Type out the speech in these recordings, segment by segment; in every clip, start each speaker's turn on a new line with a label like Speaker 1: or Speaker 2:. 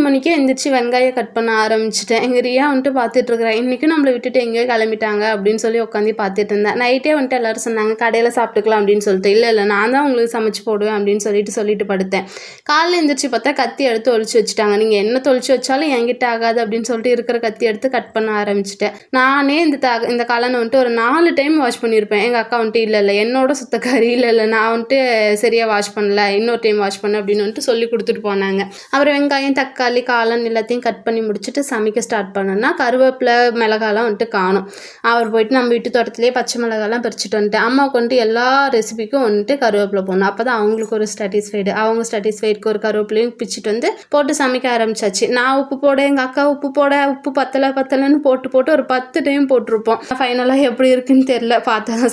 Speaker 1: மணிக்கே எந்திரிச்சு வெங்காயம் கட் பண்ண ஆரம்பிச்சிட்டேன். எங்கள் ரியா வந்துட்டு பார்த்துட்ருக்குறேன். இன்றைக்கும் நம்மளை விட்டுட்டு எங்கேயோ கிளம்பிட்டாங்க அப்படின்னு சொல்லி உட்காந்து பார்த்துட்டு இருந்தேன். நைட்டே வந்துட்டு எல்லோரும் சொன்னாங்க கடையில் சாப்பிட்டுக்கலாம் அப்படின்னு சொல்லிட்டு. இல்லை நான் தான் உங்களுக்கு சமைச்சு போடுவேன் அப்படின்னு சொல்லிட்டு படுத்தேன். காலையில் எந்திரிச்சு பார்த்தா கத்தி எடுத்து ஒழிச்சு வச்சுட்டாங்க. நீங்கள் என்ன தொழிச்சு வச்சாலும் என்கிட்ட ஆகாது அப்படின்னு சொல்லிட்டு இருக்கிற கத்தி எடுத்து கட் பண்ண ஆரம்பிச்சிட்டேன். நானே இந்த காலனை வந்துட்டு ஒரு 4 டைம் வாஷ் பண்ணியிருப்பேன். எங்கள் அக்கா வந்துட்டு இல்லை என்னோட சுத்தக்காரி இல்லை நான் வந்துட்டு சரியாக வாஷ் பண்ணல, இன்னொரு டைம் வாஷ் பண்ண அப்படின்னு வந்துட்டு சொல்லி கொடுத்துட்டு போனாங்க. அப்புறம் வெங்காயம், தக்காளி, காளான் எல்லாத்தையும் கட் பண்ணி முடிச்சுட்டு சமைக்க ஸ்டார்ட் பண்ணேன்னா கருவேப்பிலை, மிளகாலாம் வந்துட்டு காணும். அவர் போயிட்டு நம்ம வீட்டு தோட்டத்திலேயே பச்சை மிளகாலாம் பறிச்சுட்டு வந்துட்டேன். அம்மாவுக்கு வந்துட்டு எல்லா ரெசிபிக்கும் வந்துட்டு கருவேப்பிலை போடணும். அப்போ தான் அவங்களுக்கு ஒரு சாட்டிஸ்ஃபைடு. அவங்க சாட்டிஸ்ஃபைடுக்கு ஒரு கருவேப்பிலையும் பிச்சுட்டு வந்து போட்டு சமைக்க ஆரம்பிச்சாச்சு. நான் உப்பு போட, எங்கள் அக்கா உப்பு போட, உப்பு பத்தலைன்னு போட்டு ஒரு 10 டைம் போட்டிருப்போம். ஃபைனலாக எப்படி இருக்குன்னு தெரியல.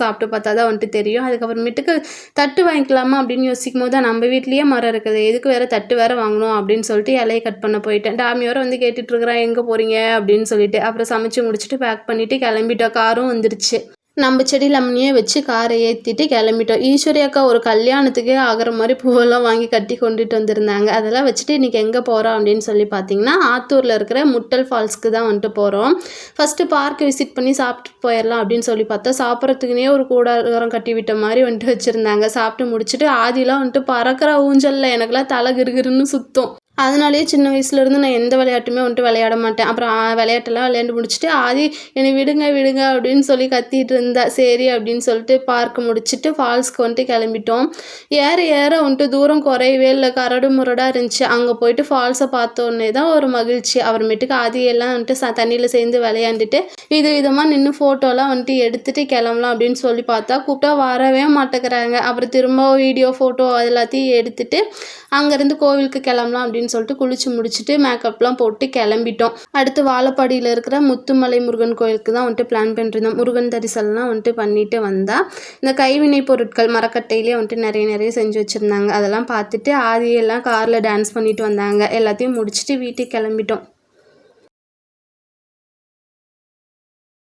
Speaker 1: சாப்பிட்டு பார்த்தா தான் வந்துட்டு தெரியும். அதுக்கப்புறமேட்டுக்கு தட்டு வாங்கிக்கலாமா அப்படின்னு யோசிக்கும் போது நம்ம வீட்லேயே மரம் இருக்குது, எதுக்கு வேறு தட்டு வேறு வாங்கணும் அப்படின்னு சொல்லிட்டு இலையை கட் பண்ண போயிட்டேன். டாமியோரை வந்து கேட்டுட்ருக்குறேன் எங்கே போகிறீங்க அப்படின்னு சொல்லிட்டு. அப்புறம் சமைச்சு முடிச்சுட்டு பேக் பண்ணிவிட்டு கிளம்பிட்டோம். காரும் வந்துடுச்சு. நம்ம செடி லெமனையே வச்சு காரை ஏற்றிட்டு கிளம்பிட்டோம். ஈஸ்வரி அக்கா ஒரு கல்யாணத்துக்கே ஆகிற மாதிரி பூவெல்லாம் வாங்கி கட்டி கொண்டுட்டு வந்திருந்தாங்க. அதெல்லாம் வச்சுட்டு இன்றைக்கி எங்கே போகிறோம் அப்படின்னு சொல்லி பார்த்தீங்கன்னா ஆத்தூரில் இருக்கிற முட்டல் ஃபால்ஸ்க்கு தான் வந்துட்டு போகிறோம். ஃபஸ்ட்டு பார்க் விசிட் பண்ணி சாப்பிட்டு போயிடலாம் அப்படின்னு சொல்லி பார்த்தா சாப்பிட்றதுக்குனே ஒரு கூடாரம் கட்டி விட்ட மாதிரி வந்துட்டு வச்சுருந்தாங்க. சாப்பிட்டு முடிச்சுட்டு ஆதிலாம் வந்துட்டு பறக்கிற ஊஞ்சலில் எனக்குலாம் தலை கிருகிருன்னு சுத்தம். அதனாலேயே சின்ன வயசுலேருந்து நான் எந்த விளையாட்டுமே வந்துட்டு விளையாட மாட்டேன். அப்புறம் விளையாட்டெல்லாம் விளையாண்டு முடிச்சுட்டு ஆதி என்னை விடுங்க அப்படின்னு சொல்லி கத்திட்டு இருந்தா. சரி அப்படின்னு சொல்லிட்டு பார்க் முடிச்சுட்டு ஃபால்ஸ்க்கு வந்துட்டு கிளம்பிட்டோம். ஏற வந்துட்டு தூரம் குறையவே இல்லை, கரடு முரடாக இருந்துச்சு. அங்கே போயிட்டு ஃபால்ஸை பார்த்தோன்னே தான் ஒரு மகிழ்ச்சி. அப்புறமேட்டுக்கு ஆதியெல்லாம் வந்துட்டு தண்ணியில் சேர்ந்து விளையாண்டுட்டு விதமாக நின்று ஃபோட்டோலாம் வந்துட்டு எடுத்துகிட்டு கிளம்பலாம் அப்படின்னு சொல்லி பார்த்தா கூப்பிட்டா வரவே மாட்டேங்கிறாங்க. அப்புறம் திரும்ப வீடியோ ஃபோட்டோ எல்லாத்தையும் எடுத்துகிட்டு அங்கேருந்து கோவிலுக்கு கிளம்பலாம் அப்படின்னு சொல்லிட்டு குளிச்சு முடிச்சுட்டு மேக்கப்லாம் போட்டு கிளம்பிட்டோம். அடுத்து வாழப்பாடியில் இருக்கிற முத்துமலை முருகன் கோயிலுக்கு தான் வந்துட்டு பிளான் பண்ணிருந்தோம். முருகன் தரிசனம்லாம் வந்துட்டு பண்ணிட்டு வந்தால் இந்த கைவினை பொருட்கள் மரக்கட்டையிலே வந்துட்டு நிறைய செஞ்சு வச்சுருந்தாங்க. அதெல்லாம் பார்த்துட்டு ஆதியெல்லாம் காரில் டான்ஸ் பண்ணிட்டு வந்தாங்க. எல்லாத்தையும் முடிச்சுட்டு வீட்டுக்கு கிளம்பிட்டோம்.